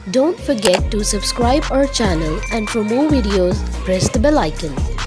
Don't forget to subscribe our channel and for more videos, press the bell icon.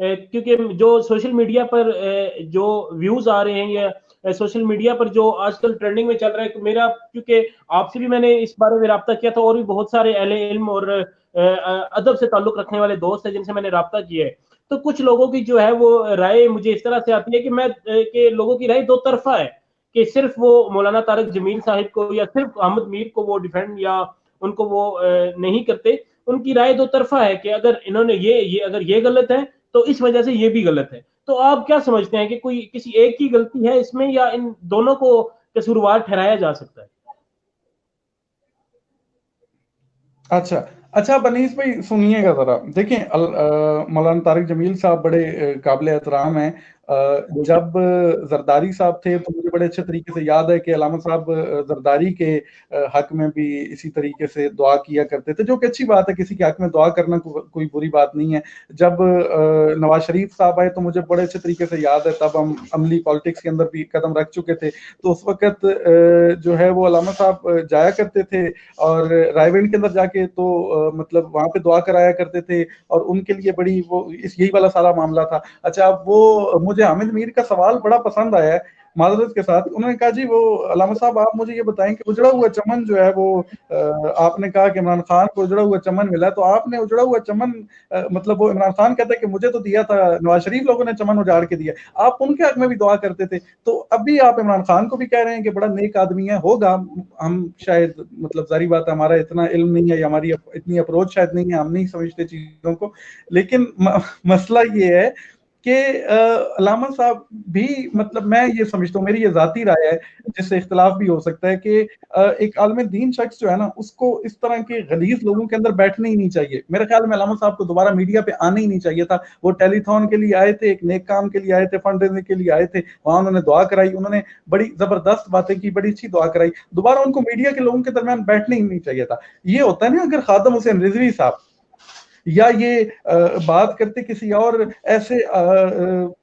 کیونکہ جو social media پر جو views آ رہے ہیں یا سوشل میڈیا پر جو آج کل ٹرینڈنگ میں چل رہا ہے، میرا کیونکہ آپ سے بھی میں نے اس بارے میں رابطہ کیا تھا، اور بھی بہت سارے اہل علم اور ادب سے تعلق رکھنے والے دوست ہیں جن سے میں نے رابطہ کیا ہے، تو کچھ لوگوں کی جو ہے وہ رائے مجھے اس طرح سے آتی ہے کہ لوگوں کی رائے دو طرفہ ہے، کہ صرف وہ مولانا طارق جمیل صاحب کو یا صرف احمد میر کو وہ ڈیفینڈ یا ان کو وہ نہیں کرتے. ان کی رائے دو طرفہ ہے کہ اگر انہوں نے اگر یہ غلط ہے تو اس وجہ سے یہ بھی غلط ہے. تو آپ کیا سمجھتے ہیں کہ کوئی کسی ایک کی غلطی ہے اس میں یا ان دونوں کو قصوروار ٹھہرایا جا سکتا ہے؟ اچھا انیس بھائی سنیے گا ذرا، دیکھیں مولانا طارق جمیل صاحب بڑے قابل احترام ہیں. جب زرداری صاحب تھے تو مجھے بڑے اچھے طریقے سے یاد ہے کہ علامہ صاحب زرداری کے حق میں بھی اسی طریقے سے دعا کیا کرتے تھے، جو کہ اچھی بات ہے، کسی کے حق میں دعا کرنا کوئی بری بات نہیں ہے. جب نواز شریف صاحب آئے تو مجھے بڑے اچھے طریقے سے یاد ہے، تب ہم عملی پالیٹکس کے اندر بھی قدم رکھ چکے تھے، تو اس وقت جو ہے وہ علامہ صاحب جایا کرتے تھے اور رائے ونڈ کے اندر جا کے تو مطلب وہاں پہ دعا کرایا کرتے تھے، اور ان کے لیے بڑی وہ یہی والا سارا معاملہ تھا. اچھا اب وہ مجھے حامد میر کا سوال بڑا پسند آیا ہے معذرت کے ساتھ. انہوں نے کہا جی وہ علامہ صاحب آپ مجھے یہ بتائیں کہ اجڑا ہوا چمن جو ہے وہ آپ نے کہا کہ عمران خان کو اجڑا ہوا چمن ملا، تو آپ نے اجڑا ہوا چمن مطلب وہ عمران خان کہتا ہے کہ مجھے تو دیا تھا، نواز شریف لوگوں نے چمن اجاڑ کے دیا، آپ ان کے حق میں بھی دعا کرتے تھے، تو اب بھی آپ عمران خان کو بھی کہہ رہے ہیں کہ بڑا نیک آدمی ہے. ہوگا، ہم شاید مطلب ظاہری بات ہے ہمارا اتنا علم نہیں ہے یا ہماری اتنی اپروچ شاید نہیں ہے، ہم نہیں سمجھتے چیزوں کو، لیکن مسئلہ یہ ہے کہ علامہ صاحب بھی مطلب میں یہ سمجھتا ہوں، میری یہ ذاتی رائے ہے جس سے اختلاف بھی ہو سکتا ہے، کہ ایک عالم دین شخص جو ہے نا اس کو اس طرح کے غلیظ لوگوں کے اندر بیٹھنا ہی نہیں چاہیے. میرے خیال میں علامہ صاحب کو دوبارہ میڈیا پہ آنا ہی نہیں چاہیے تھا. وہ ٹیلی تھون کے لیے آئے تھے، ایک نیک کام کے لیے آئے تھے، فنڈ ریزنگ کے لیے آئے تھے، وہاں انہوں نے دعا کرائی، انہوں نے بڑی زبردست باتیں کی، بڑی اچھی دعا کرائی. دوبارہ ان کو میڈیا کے لوگوں کے درمیان بیٹھنا ہی نہیں چاہیے تھا. یہ ہوتا ہے نا اگر خادم حسین رضوی صاحب یا یہ بات کرتے کسی اور ایسے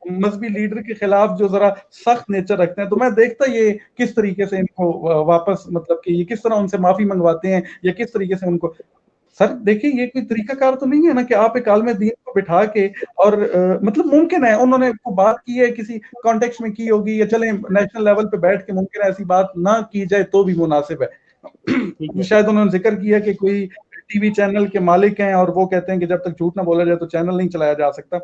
مذہبی لیڈر کے خلاف جو ذرا سخت نیچر رکھتے ہیں، تو میں دیکھتا یہ کس طریقے سے ان کو واپس مطلب کہ یہ کس طرح ان سے معافی منگواتے ہیں یا کس طریقے سے ان کو. سر دیکھیں یہ کوئی طریقہ کار تو نہیں ہے نا کہ آپ ایک عالم دین کو بٹھا کے اور مطلب ممکن ہے انہوں نے کو بات کی ہے کسی کانٹیکس میں کی ہوگی، یا چلیں نیشنل لیول پہ بیٹھ کے ممکن ہے ایسی بات نہ کی جائے تو بھی مناسب ہے. شاید انہوں نے ذکر کیا کہ کوئی ٹی وی چینل کے مالک ہیں اور وہ کہتے ہیں کہ جب تک جھوٹ نہ بولا جائے تو چینل نہیں چلایا جا سکتا.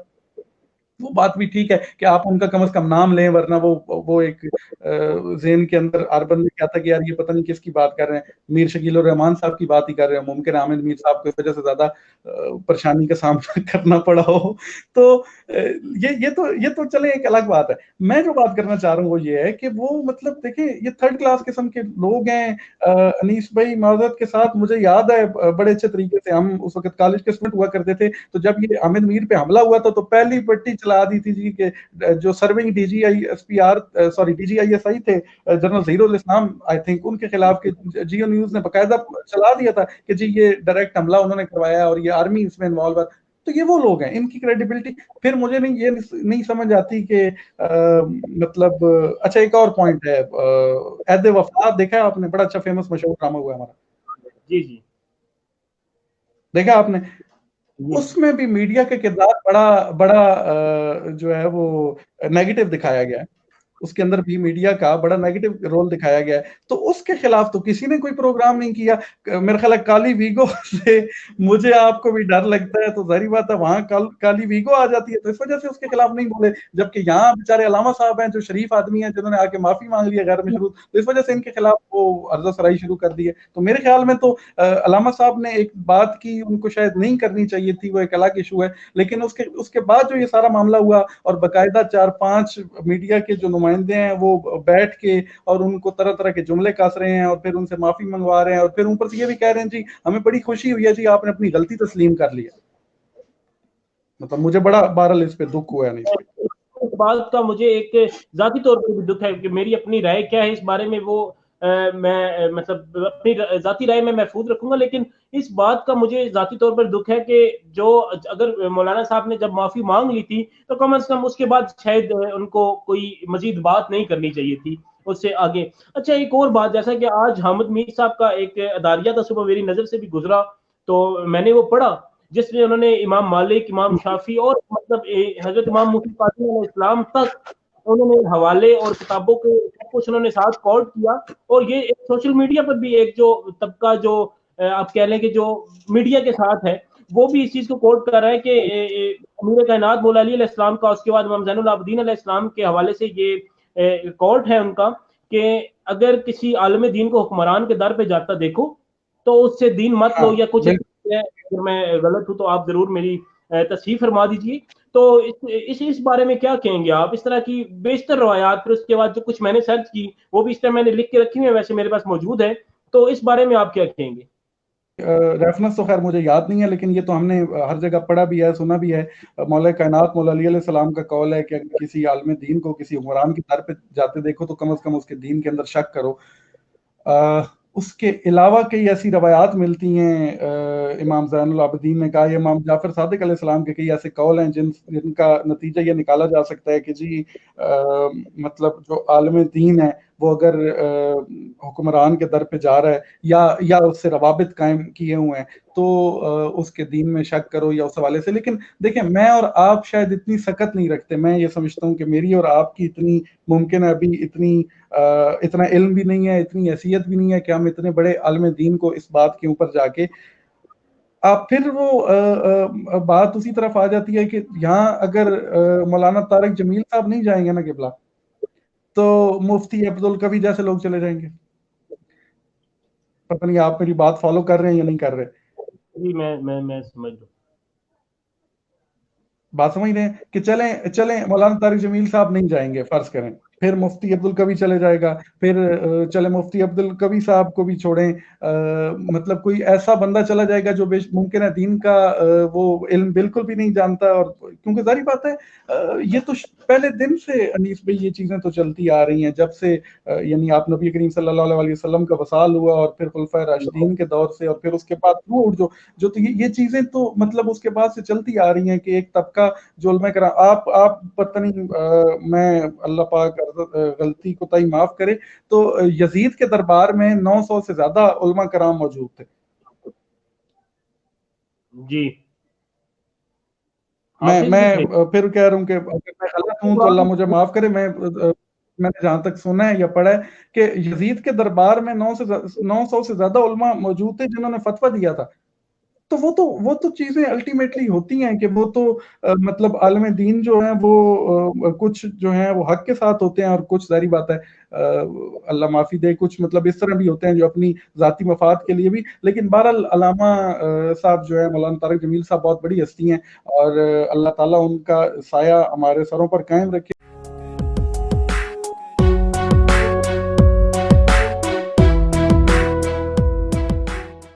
وہ بات بھی ٹھیک ہے کہ آپ ان کا کم از کم نام لیں، ورنہ وہ ایک ذہن کے اندر اربن میں کیا تھا کہ یار یہ پتہ نہیں کس کی بات کر رہے ہیں، میر شکیل الرحمان صاحب کی بات ہی کر رہے ہیں، ممکن حامد میر صاحب کی وجہ سے زیادہ پریشانی کا سامنا کرنا پڑا ہو. تو یہ تو چلے ایک الگ بات ہے. میں جو بات کرنا چاہ رہا ہوں وہ یہ ہے کہ وہ مطلب دیکھیں یہ تھرڈ کلاس قسم کے لوگ ہیں. انیس بھائی معذرت کے ساتھ مجھے یاد ہے بڑے اچھے طریقے سے، ہم اس وقت کالج کے اسٹوڈنٹ ہوا کرتے تھے، تو جب یہ حامد میر پہ حملہ ہوا تھا تو پہلی پٹی چلا دی تھی جی کہ جو serving D G I S I تھے جنرل ظہیر الاسلام آئی تھنک، ان کے خلاف کہ جیو نیوز نے باقاعدہ چلا دیا تھا کہ جی یہ ڈائریکٹ حملہ انہوں نے کروایا اور یہ آرمی اس میں انوالو ہے. تو یہ وہ لوگ ہیں، ان کی کریڈیبلٹی پھر مجھے یہ نہیں سمجھ آتی کہ مطلب. اچھا ایک اور پوائنٹ ہے، عہد وفات دیکھا ہے آپ نے؟ بڑا اچھا فیمس مشہور ڈرامہ ہوا ہے ہمارا، جی دیکھا آپ نے؟ اس میں بھی میڈیا کا کردار بڑا جو ہے وہ نیگیٹو دکھایا گیا ہے، اس کے اندر بھی میڈیا کا بڑا نیگیٹو رول دکھایا گیا ہے. تو اس کے خلاف تو کسی نے کوئی پروگرام نہیں کیا. میرا خیال ہے کالی ویگو سے مجھے آپ کو بھی ڈر لگتا ہے، تو ظاہری بات ہے وہاں کالی ویگو آ جاتی ہے، تو اس وجہ سے اس کے خلاف نہیں بولے. جبکہ یہاں بیچارے علامہ صاحب ہیں جو شریف آدمی ہیں، جنہوں نے آ کے معافی مانگ لی ہے غیر مشروط، تو اس وجہ سے ان کے خلاف وہ عرض سرائی شروع کر دی ہے. تو میرے خیال میں تو علامہ صاحب نے ایک بات کی ان کو شاید نہیں کرنی چاہیے تھی، وہ ایک الگ ایشو ہے. لیکن اس کے بعد جو یہ سارا معاملہ ہوا اور باقاعدہ 4-5 میڈیا کے جو نمائندے ہیں وہ بیٹھ کے اور ان کو طرح طرح کے جملے کس رہے ہیں اور پھر ان سے معافی منگوا رہے ہیں، اور پھر اوپر سے یہ بھی کہہ رہے ہیں جی ہمیں بڑی خوشی ہوئی ہے جی آپ نے اپنی غلطی تسلیم کر لیا. مطلب مجھے بڑا بہرحال اس پہ دکھ ہوا ہے. نہیں اس بات کا مجھے ایک ذاتی طور پر بھی دکھ ہے کہ میری اپنی رائے کیا ہے اس بارے میں، وہ میں مطلب اپنی ذاتی رائے میں محفوظ رکھوں گا. لیکن اس بات کا مجھے ذاتی طور پر دکھ ہے کہ جو اگر مولانا صاحب نے جب معافی مانگ لی تھی تو کم از کم اس کے بعد شاید ان کو کوئی مزید بات نہیں کرنی چاہیے تھی اس سے آگے. اچھا ایک اور بات، جیسا کہ آج حامد میر صاحب کا ایک اداریہ تھا، صبح میری نظر سے بھی گزرا تو میں نے وہ پڑھا، جس میں انہوں نے امام مالک، امام شافی اور مطلب حضرت امام مفتی قاسم علیہ السلام تک انہوں نے حوالے اور کتابوں کے سب کچھ انہوں نے ساتھ کوٹ کیا. اور یہ ایک سوشل میڈیا پر بھی ایک جو طبقہ جو آپ کہہ لیں کہ جو میڈیا کے ساتھ ہے وہ بھی اس چیز کو کوٹ کر رہا ہے کہ امیر کائنات مولا علی علیہ السلام کا، اس کے بعد امام زین العابدین علیہ السلام کے حوالے سے یہ کوٹ ہے ان کا کہ اگر کسی عالم دین کو حکمران کے در پہ جاتا دیکھو تو اس سے دین مت لو، یا کچھ اگر میں غلط ہوں تو آپ ضرور میری تصحیح فرما دیجیے. تو اس بارے میں کیا کہیں گے آپ؟ اس طرح کی بیشتر روایات، پھر اس کے بعد جو کچھ میں نے سرچ کی وہ بھی اس طرح میں نے لکھ کے رکھی ہوئی ہیں، ویسے میرے پاس موجود ہے، تو اس بارے میں آپ کیا کہیں گے؟ ریفرنس تو خیر مجھے یاد نہیں ہے، لیکن یہ تو ہم نے ہر جگہ پڑھا بھی ہے، سنا بھی ہے. مولا کائنات مولا علی علیہ السلام کا قول ہے کہ اگر کسی عالم دین کو کسی حکمران کی در پہ جاتے دیکھو تو کم از کم اس کے دین کے اندر شک کرو. اس کے علاوہ کئی ایسی روایات ملتی ہیں. امام زین العابدین نے کہا، امام جعفر صادق علیہ السلام کے کئی ایسے قول ہیں جن کا نتیجہ یہ نکالا جا سکتا ہے کہ جی مطلب جو عالم دین ہے وہ اگر حکمران کے در پہ جا رہا ہے یا اس سے روابط قائم کیے ہوئے ہیں تو اس کے دین میں شک کرو یا اس حوالے سے. لیکن دیکھیں میں اور آپ شاید اتنی سکت نہیں رکھتے. میں یہ سمجھتا ہوں کہ میری اور آپ کی اتنی ممکن ہے ابھی اتنا علم بھی نہیں ہے، اتنی حیثیت بھی نہیں ہے کہ ہم اتنے بڑے عالم دین کو اس بات کے اوپر جا کے آپ پھر وہ بات اسی طرف آ جاتی ہے کہ یہاں اگر مولانا طارق جمیل صاحب نہیں جائیں گے نا قبلہ تو مفتی عبدالقوی جیسے لوگ چلے جائیں گے. پتہ نہیں آپ میری بات فالو کر رہے ہیں یا نہیں کر رہے. جی میں سمجھ رہا ہوں. بات سمجھ رہے ہیں کہ چلیں مولانا طارق جمیل صاحب نہیں جائیں گے فرض کریں، پھر مفتی عبدالقوی چلے جائے گا، پھر چلے مفتی عبدالقوی صاحب کو بھی چھوڑیں، مطلب کوئی ایسا بندہ چلا جائے گا جو ممکن ہے دین کا وہ علم بالکل بھی نہیں جانتا. اور کیونکہ ظاہری بات ہے یہ تو پہلے دن سے انیس بھائی یہ چیزیں تو چلتی آ رہی ہیں جب سے یعنی آپ نبی کریم صلی اللہ علیہ وسلم کا وصال ہوا اور پھر خلفائے راشدین کے دور سے اور پھر اس کے بعد جو تو یہ چیزیں تو مطلب اس کے بعد سے چلتی آ رہی ہیں کہ ایک طبقہ جو علماء کرام آپ پتہ نہیں میں اللہ پاک غلطی کوتاہی معاف کرے تو یزید کے دربار میں 900 سے زیادہ علماء کرام موجود تھے. جی میں پھر کہہ رہا ہوں کہ اگر میں غلط ہوں تو اللہ مجھے معاف کرے. میں نے جہاں تک سنا ہے یا پڑھا ہے کہ یزید کے دربار میں 900 سے زیادہ علماء موجود تھے جنہوں نے فتویٰ دیا تھا. تو وہ تو چیزیں الٹیمیٹلی ہوتی ہیں کہ وہ تو مطلب عالم دین جو ہیں وہ کچھ جو ہیں وہ حق کے ساتھ ہوتے ہیں اور کچھ ظاہری بات ہے اللہ معافی دے کچھ مطلب اس طرح بھی ہوتے ہیں جو اپنی ذاتی مفاد کے لیے بھی. لیکن بہرحال علامہ صاحب جو ہے مولانا طارق جمیل صاحب بہت بڑی ہستی ہیں اور اللہ تعالیٰ ان کا سایہ ہمارے سروں پر قائم رکھے.